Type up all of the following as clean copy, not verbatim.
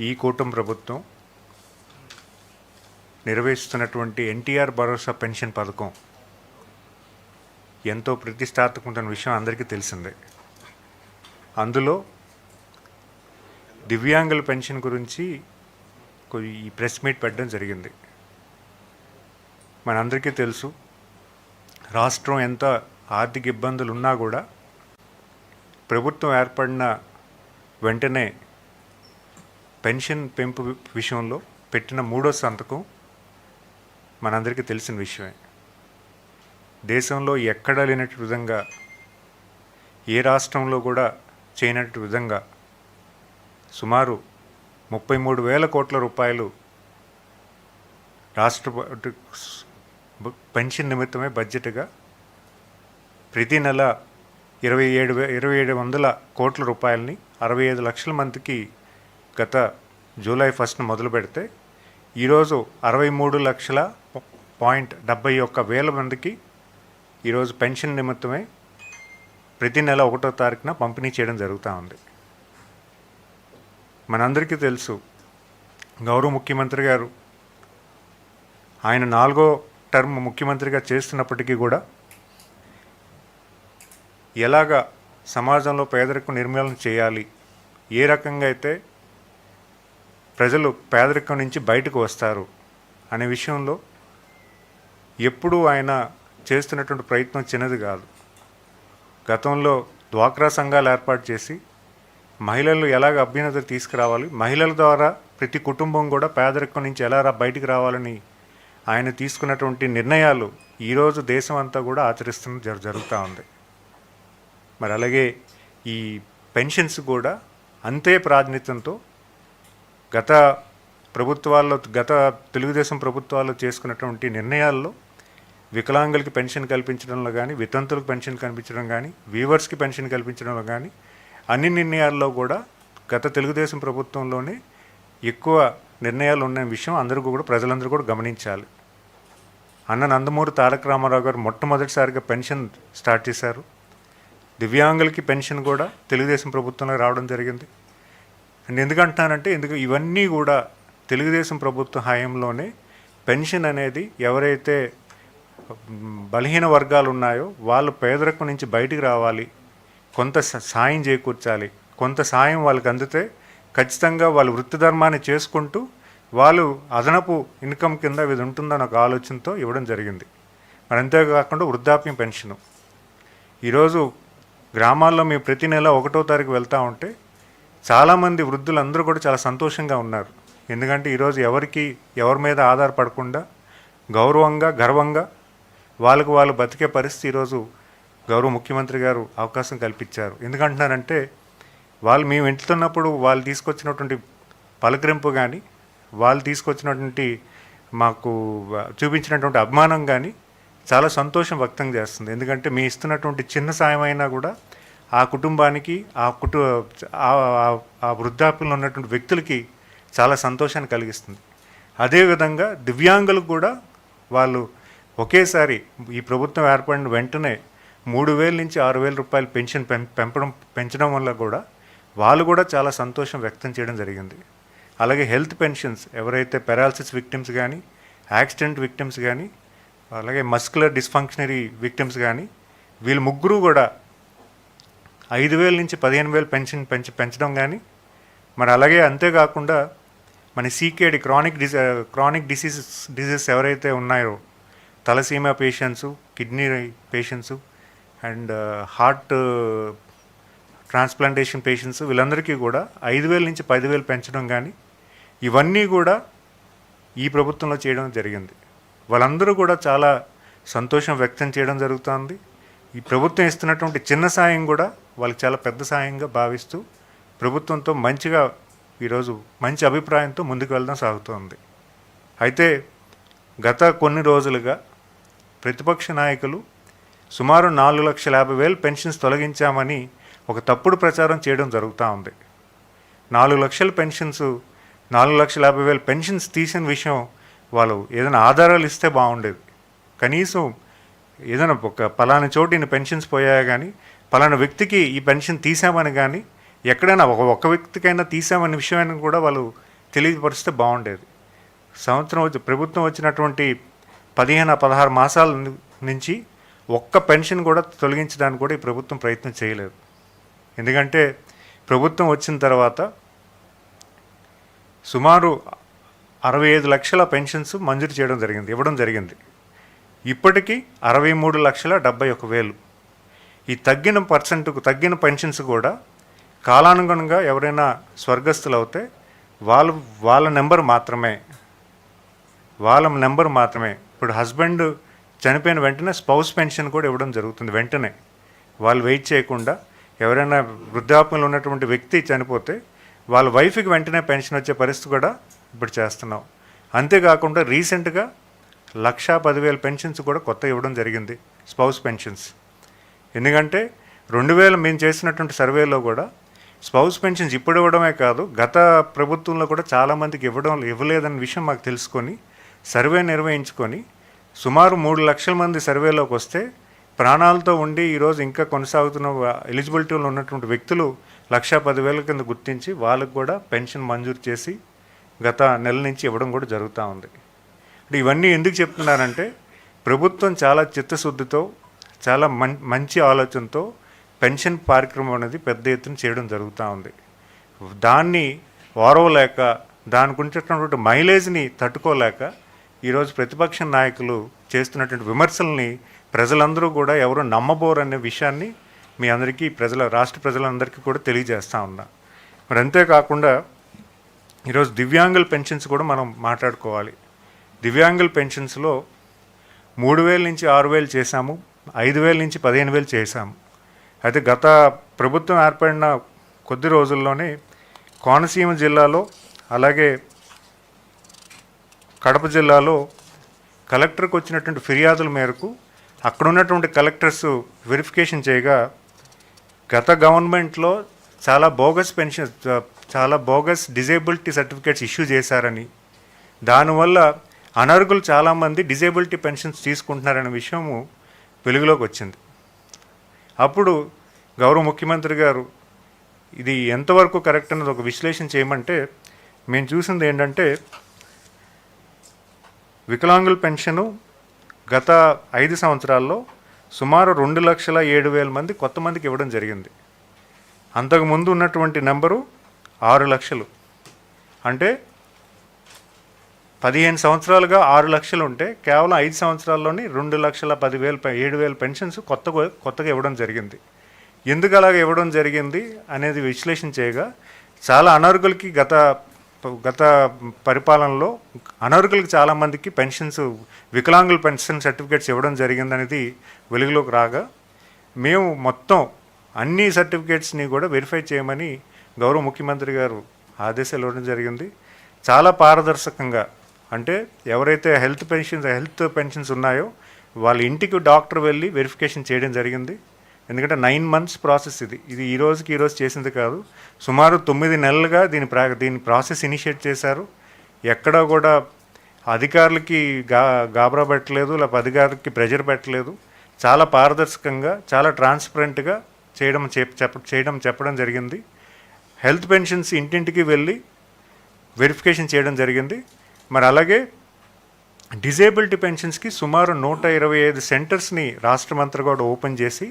ఈ కూటమి ప్రభుత్వం నిర్వహిస్తున్నటువంటి ఎన్టీఆర్ భరోసా పెన్షన్ పథకం ఎంతో ప్రతిష్టాత్మకమైన విషయం అందరికీ తెలిసిందే. అందులో దివ్యాంగుల పెన్షన్ గురించి ఈ ప్రెస్ మీట్ పెట్టడం జరిగింది. మనందరికీ తెలుసు, రాష్ట్రం ఎంత ఆర్థిక ఇబ్బందులు ఉన్నా కూడా ప్రభుత్వం ఏర్పడిన వెంటనే పెన్షన్ పెంపు విషయంలో పెట్టిన 3వ సంతకం మనందరికీ తెలిసిన విషయమే. దేశంలో ఎక్కడా లేనట్టు విధంగా, ఏ రాష్ట్రంలో కూడా చేయనట్టు విధంగా సుమారు 33,000 కోట్ల రూపాయలు రాష్ట్ర పెన్షన్ నిమిత్తమే బడ్జెట్గా ప్రతి నెల 2,700 కోట్ల రూపాయలని 65 లక్షల మందికి గత జూలై 1న మొదలు పెడితే ఈరోజు 63,71,000 మందికి ఈరోజు పెన్షన్ నిమిత్తమే ప్రతి నెల 1వ తారీఖున పంపిణీ చేయడం జరుగుతూ ఉంది. మనందరికీ తెలుసు, గౌరవ ముఖ్యమంత్రి గారు ఆయన 4వ టర్మ్ ముఖ్యమంత్రిగా చేస్తున్నప్పటికీ కూడా ఎలాగా సమాజంలో పేదరికం నిర్మూలన చేయాలి, ఏ రకంగా అయితే ప్రజలు పేదరికం నుంచి బయటకు వస్తారు అనే విషయంలో ఎప్పుడూ ఆయన చేస్తున్నటువంటి ప్రయత్నం చిన్నది కాదు. గతంలో డ్వాక్రా సంఘాలు ఏర్పాటు చేసి మహిళలు ఎలాగ అభ్యున్నతి తీసుకురావాలి, మహిళల ద్వారా ప్రతి కుటుంబం కూడా పేదరికం నుంచి ఎలా బయటికి రావాలని ఆయన తీసుకున్నటువంటి నిర్ణయాలు ఈరోజు దేశం అంతా కూడా ఆచరిస్తున్న జరుగుతూ ఉంది. మరి అలాగే ఈ పెన్షన్స్ కూడా అంతే ప్రాధాన్యతతో గత తెలుగుదేశం ప్రభుత్వాల్లో చేసుకున్నటువంటి నిర్ణయాల్లో వికలాంగులకి పెన్షన్ కల్పించడంలో కానీ, వితంతులకు పెన్షన్ కల్పించడం కానీ, వీవర్స్కి పెన్షన్ కల్పించడంలో కానీ అన్ని నిర్ణయాల్లో కూడా గత తెలుగుదేశం ప్రభుత్వంలోనే ఎక్కువ నిర్ణయాలు ఉన్న విషయం ప్రజలందరూ కూడా గమనించాలి. అన్న నందమూరి తారక రామారావు గారు మొట్టమొదటిసారిగా పెన్షన్ స్టార్ట్ చేశారు. దివ్యాంగులకి పెన్షన్ కూడా తెలుగుదేశం ప్రభుత్వంలో రావడం జరిగింది. అండ్ ఎందుకంటానంటే ఇవన్నీ కూడా తెలుగుదేశం ప్రభుత్వ హయాంలోనే పెన్షన్ అనేది ఎవరైతే బలహీన వర్గాలు ఉన్నాయో వాళ్ళు పేదరికం నుంచి బయటికి రావాలి, కొంత సాయం చేకూర్చాలి, కొంత సాయం వాళ్ళకి అందితే ఖచ్చితంగా వాళ్ళు వృత్తి ధర్మాన్ని చేసుకుంటూ వాళ్ళు అదనపు ఇన్కమ్ కింద ఇది ఉంటుందని ఒక ఆలోచనతో ఇవ్వడం జరిగింది. మరి అంతేకాకుండా వృద్ధాప్యం పెన్షను ఈరోజు గ్రామాల్లో మేము ప్రతి నెల 1వ తారీఖు వెళ్తూ ఉంటే చాలామంది వృద్ధులందరూ కూడా చాలా సంతోషంగా ఉన్నారు. ఎందుకంటే ఈరోజు ఎవరి మీద ఆధారపడకుండా గౌరవంగా, గర్వంగా వాళ్ళు బతికే పరిస్థితి ఈరోజు గౌరవ ముఖ్యమంత్రి గారు అవకాశం కల్పించారు. ఎందుకంటున్నారంటే మేము వెళ్తున్నప్పుడు వాళ్ళు తీసుకొచ్చినటువంటి పలకరింపు కానీ, వాళ్ళు తీసుకొచ్చినటువంటి మాకు చూపించినటువంటి అభిమానం కానీ చాలా సంతోషం వ్యక్తం చేస్తుంది. ఎందుకంటే మీ ఇస్తున్నటువంటి చిన్న సాయం అయినా కూడా ఆ కుటుంబానికి, ఆ వృద్ధాప్యంలో ఉన్నటువంటి వ్యక్తులకి చాలా సంతోషాన్ని కలిగిస్తుంది. అదేవిధంగా దివ్యాంగులకు కూడా వాళ్ళు ఒకేసారి ఈ ప్రభుత్వం ఏర్పడిన వెంటనే 3,000 నుంచి 6,000 రూపాయలు పెన్షన్ పెంచడం వల్ల కూడా వాళ్ళు కూడా చాలా సంతోషం వ్యక్తం చేయడం జరిగింది. అలాగే హెల్త్ పెన్షన్స్ ఎవరైతే పెరాలసిస్ విక్టిమ్స్ కానీ, యాక్సిడెంట్ విక్టిమ్స్ కానీ, అలాగే మస్కులర్ డిస్ఫంక్షనరీ విక్టిమ్స్ కానీ వీళ్ళు ముగ్గురు కూడా 5,000 నుంచి 15,000 పెన్షన్ పెంచడం కానీ, మరి అలాగే అంతేకాకుండా మన సీకేడి క్రానిక్ డిసీజెస్ ఎవరైతే ఉన్నాయో తలసీమా patients, kidney patients and heart transplantation patients వీళ్ళందరికీ కూడా 5,000 నుంచి 10,000 పెంచడం కానీ ఇవన్నీ కూడా ఈ ప్రభుత్వంలో చేయడం జరిగింది. వాళ్ళందరూ కూడా చాలా సంతోషం వ్యక్తం చేయడం జరుగుతుంది. ఈ ప్రభుత్వం ఇస్తున్నటువంటి చిన్న సాయం కూడా వాళ్ళకి చాలా పెద్ద సాయంగా భావిస్తూ ప్రభుత్వంతో మంచిగా ఈరోజు మంచి అభిప్రాయంతో ముందుకు వెళ్ళడం సాగుతోంది. అయితే గత కొన్ని రోజులుగా ప్రతిపక్ష నాయకులు సుమారు 4,50,000 పెన్షన్స్ తొలగించామని ఒక తప్పుడు ప్రచారం చేయడం జరుగుతూ ఉంది. 4 లక్షల పెన్షన్స్, 4,50,000 పెన్షన్స్ తీసిన విషయం వాళ్ళు ఏదైనా ఆధారాలు ఇస్తే బాగుండేది. కనీసం ఏదైనా ఒక పలానా చోటు ఇన్ని పెన్షన్స్ పోయాయా కానీ, పలానా వ్యక్తికి ఈ పెన్షన్ తీసామని కానీ, ఎక్కడైనా ఒక్క వ్యక్తికైనా తీసామనే విషయాన్ని కూడా వాళ్ళు తెలియపరిస్తే బాగుండేది. ప్రభుత్వం వచ్చినటువంటి 15-16 మాసాల నుంచి ఒక్క పెన్షన్ కూడా తొలగించడానికి కూడా ఈ ప్రభుత్వం ప్రయత్నం చేయలేదు. ఎందుకంటే ప్రభుత్వం వచ్చిన తర్వాత సుమారు 65 లక్షల పెన్షన్స్ మంజూరు చేయడం జరిగింది, ఇవ్వడం జరిగింది. ఇప్పటికీ 63,71,000. ఈ తగ్గిన పెన్షన్స్ కూడా కాలానుగుణంగా ఎవరైనా స్వర్గస్థులు అవుతే వాళ్ళ నెంబర్ మాత్రమే ఇప్పుడు హస్బెండ్ చనిపోయిన వెంటనే స్పౌస్ పెన్షన్ కూడా ఇవ్వడం జరుగుతుంది. వెంటనే వాళ్ళు వెయిట్ చేయకుండా, ఎవరైనా వృద్ధాప్యంలో ఉన్నటువంటి వ్యక్తి చనిపోతే వాళ్ళ వైఫ్కి వెంటనే పెన్షన్ వచ్చే పరిస్థితి కూడా ఇప్పుడు చేస్తున్నాం. అంతేకాకుండా రీసెంట్గా 1,10,000 పెన్షన్స్ కూడా కొత్త ఇవ్వడం జరిగింది, స్పౌస్ పెన్షన్స్. ఎందుకంటే 2000 మేము చేసినటువంటి సర్వేలో కూడా స్పౌస్ పెన్షన్స్ ఇప్పుడు ఇవ్వడమే కాదు, గత ప్రభుత్వంలో కూడా చాలామందికి ఇవ్వలేదన్న విషయం మాకు తెలుసుకొని సర్వే నిర్వహించుకొని సుమారు 3 లక్షల మంది సర్వేలోకి వస్తే ప్రాణాలతో ఉండి ఈరోజు ఇంకా కొనసాగుతున్న ఎలిజిబిలిటీలో ఉన్నటువంటి వ్యక్తులు 1,10,000 కింద గుర్తించి వాళ్ళకు కూడా పెన్షన్ మంజూరు చేసి గత నెల నుంచి ఇవ్వడం కూడా జరుగుతూ ఉంది. ఇవన్నీ ఎందుకు చెప్తున్నానంటే ప్రభుత్వం చాలా చిత్తశుద్ధితో, చాలా మంచి ఆలోచనతో పెన్షన్ కార్యక్రమం అనేది పెద్ద ఎత్తున చేయడం జరుగుతూ ఉంది. దాన్ని ఓరవలేక, దానికి ఉండేటటువంటి మైలేజ్ని తట్టుకోలేక ఈరోజు ప్రతిపక్ష నాయకులు చేస్తున్నటువంటి విమర్శల్ని ప్రజలందరూ కూడా ఎవరు నమ్మబోరు అనే విషయాన్ని మీ అందరికీ రాష్ట్ర ప్రజలందరికీ కూడా తెలియజేస్తూ ఉన్నా. మరి అంతేకాకుండా ఈరోజు దివ్యాంగుల పెన్షన్స్ కూడా మనం మాట్లాడుకోవాలి. దివ్యాంగుల పెన్షన్స్లో 3,000 నుంచి 6,000 చేశాము, 5,000 నుంచి 15,000 చేశాము. అయితే గత ప్రభుత్వం ఏర్పడిన కొద్ది రోజుల్లోనే కోనసీమ జిల్లాలో అలాగే కడప జిల్లాలో కలెక్టర్కి వచ్చినటువంటి ఫిర్యాదుల మేరకు అక్కడ ఉన్నటువంటి కలెక్టర్స్ వెరిఫికేషన్ చేయగా గత గవర్నమెంట్లో చాలా బోగస్ డిజేబిలిటీ సర్టిఫికేట్స్ ఇష్యూ చేశారని, దానివల్ల అనర్హులు చాలామంది డిజేబిలిటీ పెన్షన్స్ తీసుకుంటున్నారనే విషయము వెలుగులోకి వచ్చింది. అప్పుడు గౌరవ ముఖ్యమంత్రి గారు ఇది ఎంతవరకు కరెక్ట్ అన్నది ఒక విశ్లేషణ చేయమంటే మేము చూసింది ఏంటంటే, వికలాంగుల పెన్షను గత 5 సంవత్సరాల్లో సుమారు 2,07,000 మంది కొత్త మందికి ఇవ్వడం జరిగింది. అంతకుముందు ఉన్నటువంటి నెంబరు 6 లక్షలు. అంటే 15 సంవత్సరాలుగా 6 లక్షలు ఉంటే కేవలం 5 సంవత్సరాల్లోనే 2,10,000 పెన్షన్స్ కొత్తగా ఇవ్వడం జరిగింది. ఎందుకు అలాగ ఇవ్వడం జరిగింది అనేది విశ్లేషణ చేయగా చాలా అనర్హులకి గత పరిపాలనలో అనర్హులకి చాలామందికి పెన్షన్స్, వికలాంగుల పెన్షన్ సర్టిఫికేట్స్ ఇవ్వడం జరిగిందనేది వెలుగులోకి రాగా మేము మొత్తం అన్ని సర్టిఫికేట్స్ని కూడా వెరిఫై చేయమని గౌరవ ముఖ్యమంత్రి గారు ఆదేశాలు ఇవ్వడం జరిగింది. చాలా పారదర్శకంగా, అంటే ఎవరైతే హెల్త్ పెన్షన్స్ ఉన్నాయో వాళ్ళ ఇంటికి డాక్టర్ వెళ్ళి వెరిఫికేషన్ చేయడం జరిగింది. ఎందుకంటే 9 months ప్రాసెస్ ఇది ఈ రోజు చేసింది కాదు, సుమారు 9 నెలలుగా దీని ప్రాసెస్ ఇనిషియేట్ చేశారు. ఎక్కడా కూడా అధికారులకి గాబరా పెట్టలేదు, లేకపోతే అధికారులకి ప్రెజర్ పెట్టలేదు. చాలా పారదర్శకంగా, చాలా ట్రాన్స్పరెంట్గా చెప్పడం జరిగింది. హెల్త్ పెన్షన్స్ ఇంటింటికి వెళ్ళి వెరిఫికేషన్ చేయడం జరిగింది. మరి అలాగే డిజేబిలిటీ పెన్షన్స్కి సుమారు 125 సెంటర్స్ని రాష్ట్రమంతా కూడా ఓపెన్ చేసి,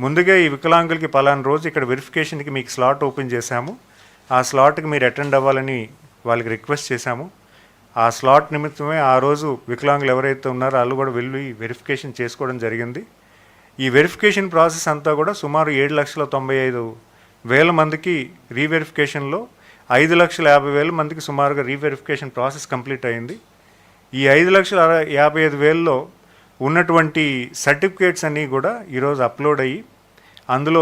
ముందుగా ఈ వికలాంగులకి పలానా రోజు ఇక్కడ వెరిఫికేషన్కి మీకు స్లాట్ ఓపెన్ చేశాము, ఆ స్లాట్కి మీరు అటెండ్ అవ్వాలని వాళ్ళకి రిక్వెస్ట్ చేశాము. ఆ స్లాట్ నిమిత్తమే ఆ రోజు వికలాంగులు ఎవరైతే ఉన్నారో వాళ్ళు కూడా వెళ్ళి వెరిఫికేషన్ చేసుకోవడం జరిగింది. ఈ వెరిఫికేషన్ ప్రాసెస్ అంతా కూడా సుమారు 7,95,000 మందికి రీవెరిఫికేషన్లో 5,50,000 మందికి సుమారుగా రీవెరిఫికేషన్ ప్రాసెస్ కంప్లీట్ అయింది. ఈ 5,55,000లో ఉన్నటువంటి సర్టిఫికేట్స్ అన్నీ కూడా ఈరోజు అప్లోడ్ అయ్యి, అందులో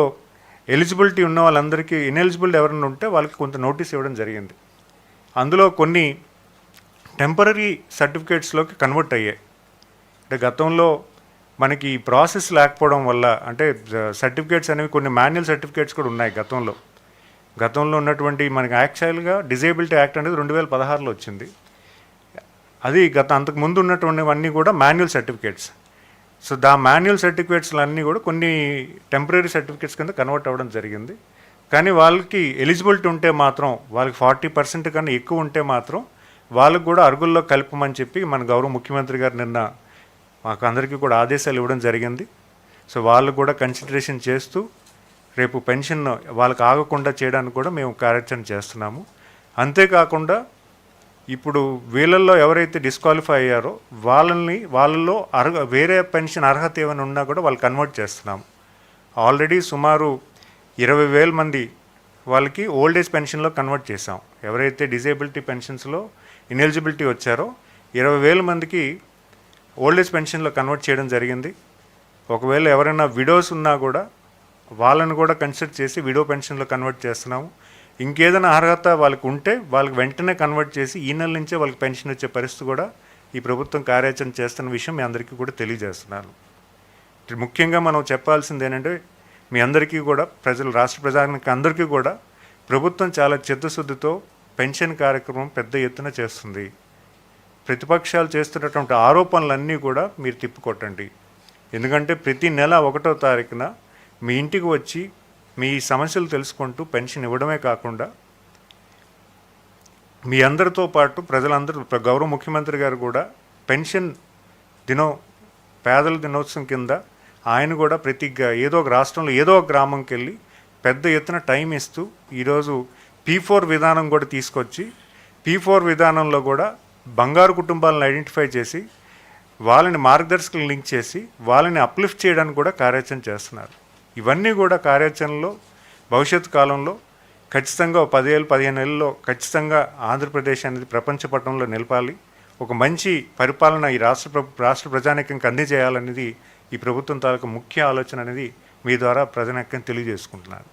ఎలిజిబిలిటీ ఉన్న వాళ్ళందరికీ, ఇన్ఎలిజిబుల్ ఎవరైనా ఉంటే వాళ్ళకి కొంత నోటీస్ ఇవ్వడం జరిగింది. అందులో కొన్ని టెంపరీ సర్టిఫికేట్స్లోకి కన్వర్ట్ అయ్యాయి. అంటే గతంలో మనకి ప్రాసెస్ లేకపోవడం వల్ల, అంటే సర్టిఫికేట్స్ అనేవి కొన్ని మాన్యువల్ సర్టిఫికేట్స్ కూడా ఉన్నాయి గతంలో ఉన్నటువంటి మనకి యాక్చువల్గా డిజేబిలిటీ యాక్ట్ అనేది 2016లో వచ్చింది. అది అంతకు ముందు ఉన్నటువంటివన్నీ కూడా మాన్యువల్ సర్టిఫికేట్స్. సో మాన్యువల్ సర్టిఫికేట్స్లు అన్నీ కూడా కొన్ని టెంపరీ సర్టిఫికేట్స్ కింద కన్వర్ట్ అవ్వడం జరిగింది. కానీ వాళ్ళకి ఎలిజిబిలిటీ ఉంటే మాత్రం వాళ్ళకి 40% కన్నా ఎక్కువ ఉంటే మాత్రం వాళ్ళకు కూడా అరుగుల్లో కలపమని చెప్పి మన గౌరవ ముఖ్యమంత్రి గారు నిన్న మాకు అందరికీ కూడా ఆదేశాలు ఇవ్వడం జరిగింది. సో వాళ్ళు కూడా కన్సిడరేషన్ చేస్తూ రేపు పెన్షన్ వాళ్ళకి ఆగకుండా చేయడానికి కూడా మేము కార్యాచరణ చేస్తున్నాము. అంతేకాకుండా ఇప్పుడు వీళ్ళల్లో ఎవరైతే డిస్క్వాలిఫై అయ్యారో వాళ్ళల్లో వేరే పెన్షన్ అర్హత ఏమైనా ఉన్నా కూడా వాళ్ళు కన్వర్ట్ చేస్తున్నాము. ఆల్రెడీ సుమారు 20,000 మంది వాళ్ళకి ఓల్డ్ ఏజ్ పెన్షన్లో కన్వర్ట్ చేసాం. ఎవరైతే డిజేబిలిటీ పెన్షన్స్లో ఇనెలిజిబిలిటీ వచ్చారో 20,000 మందికి ఓల్డ్ ఏజ్ పెన్షన్లో కన్వర్ట్ చేయడం జరిగింది. ఒకవేళ ఎవరైనా విడోస్ ఉన్నా కూడా వాళ్ళని కూడా కన్సిడర్ చేసి విడో పెన్షన్లో కన్వర్ట్ చేస్తున్నాము. ఇంకేదైనా అర్హత వాళ్ళకి ఉంటే వాళ్ళకి వెంటనే కన్వర్ట్ చేసి ఈ నెల నుంచే వాళ్ళకి పెన్షన్ వచ్చే పరిస్థితి కూడా ఈ ప్రభుత్వం కార్యాచరణ చేస్తున్న విషయం మీ అందరికీ కూడా తెలియజేస్తున్నాను. ముఖ్యంగా మనం చెప్పాల్సింది ఏంటంటే మీ అందరికీ కూడా రాష్ట్ర ప్రజానికి అందరికీ కూడా ప్రభుత్వం చాలా చిత్తశుద్ధితో పెన్షన్ కార్యక్రమం పెద్ద ఎత్తున చేస్తుంది. ప్రతిపక్షాలు చేస్తున్నటువంటి ఆరోపణలన్నీ కూడా మీరు తిప్పికొట్టండి. ఎందుకంటే ప్రతి నెల 1వ తారీఖున మీ ఇంటికి వచ్చి మీ సమస్యలు తెలుసుకుంటూ పెన్షన్ ఇవ్వడమే కాకుండా మీ అందరితో పాటు ప్రజలందరూ గౌరవ ముఖ్యమంత్రి గారు కూడా పెన్షన్ పేదల దినోత్సవం కింద ఆయన కూడా ఏదో ఒక రాష్ట్రంలో ఏదో ఒక గ్రామంకి వెళ్ళి పెద్ద ఎత్తున టైం ఇస్తూ ఈరోజు P4 విధానం కూడా తీసుకొచ్చి P4 విధానంలో కూడా బంగారు కుటుంబాలను ఐడెంటిఫై చేసి వాళ్ళని మార్గదర్శకులు లింక్ చేసి వాళ్ళని అప్లిఫ్ట్ చేయడానికి కూడా కార్యాచరణ చేస్తున్నారు. ఇవన్నీ కూడా కార్యాచరణలో భవిష్యత్తు కాలంలో ఖచ్చితంగా 10 ఏళ్ళు 15 ఏళ్ళలో ఖచ్చితంగా ఆంధ్రప్రదేశ్ అనేది ప్రపంచ పటంలో నిలపాలి. ఒక మంచి పరిపాలన ఈ రాష్ట్ర ప్రజానీకంకి అందజేయాలనేది ఈ ప్రభుత్వం తాలూకు ముఖ్య ఆలోచన అనేది మీ ద్వారా ప్రజానీకం తెలియజేసుకుంటున్నారు.